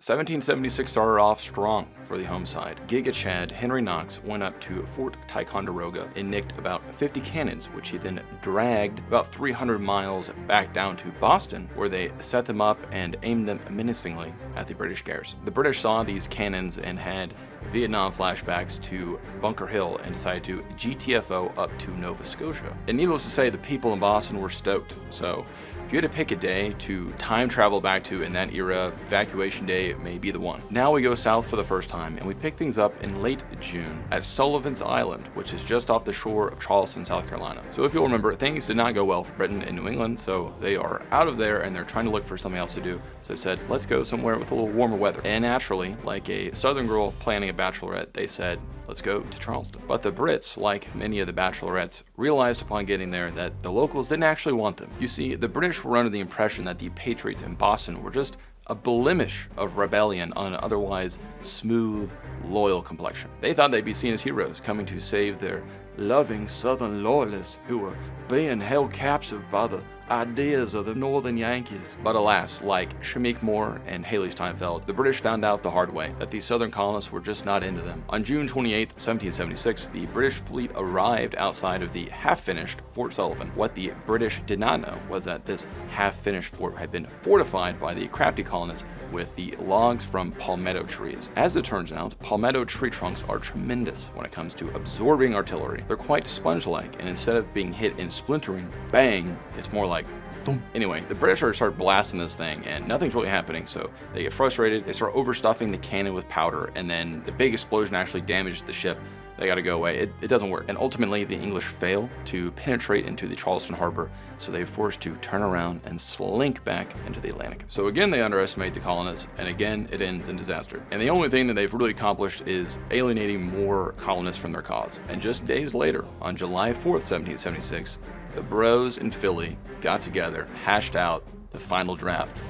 1776 started off strong for the home side. Giga Chad Henry Knox went up to Fort Ticonderoga and nicked about 50 cannons, which he then dragged about 300 miles back down to Boston, where they set them up and aimed them menacingly at the British garrison. The British saw these cannons and had Vietnam flashbacks to Bunker Hill and decided to GTFO up to Nova Scotia. And needless to say, the people in Boston were stoked. So if you had to pick a day to time travel back to in that era, Evacuation Day may be the one. Now we go south for the first time, and we pick things up in late June at Sullivan's Island, which is just off the shore of Charleston, South Carolina. So if you'll remember, things did not go well for Britain and New England, so they are out of there and they're trying to look for something else to do. So they said, let's go somewhere with a little warmer weather. And naturally, like a Southern girl planning a bachelorette, they said, let's go to Charleston. But the Brits, like many of the bachelorettes, realized upon getting there that the locals didn't actually want them. You see, the British were under the impression that the Patriots in Boston were just a blemish of rebellion on an otherwise smooth, loyal complexion. They thought they'd be seen as heroes coming to save their loving Southern loyalists who were being held captive by the ideas of the Northern Yankees. But alas, like Shamik Moore and Haley Steinfeld, the British found out the hard way that the Southern colonists were just not into them. On June 28, 1776, the British fleet arrived outside of the half-finished Fort Sullivan. What the British did not know was that this half-finished fort had been fortified by the crafty colonists with the logs from palmetto trees. As it turns out, palmetto tree trunks are tremendous when it comes to absorbing artillery. They're quite sponge-like, and instead of being hit and splintering, bang, it's more like thump. Anyway, the British start blasting this thing and nothing's really happening, so they get frustrated. They start overstuffing the cannon with powder, and then the big explosion actually damages the ship. They gotta go away. It doesn't work. And ultimately, the English fail to penetrate into the Charleston harbor, so they're forced to turn around and slink back into the Atlantic. So again, they underestimate the colonists, and again, it ends in disaster. And the only thing that they've really accomplished is alienating more colonists from their cause. And just days later, on July 4th, 1776, the bros in Philly got together, hashed out the final draft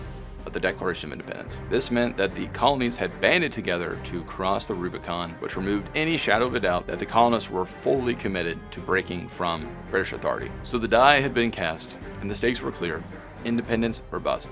of the Declaration of Independence. This meant that the colonies had banded together to cross the Rubicon, which removed any shadow of a doubt that the colonists were fully committed to breaking from British authority. So the die had been cast, and the stakes were clear: independence or bust.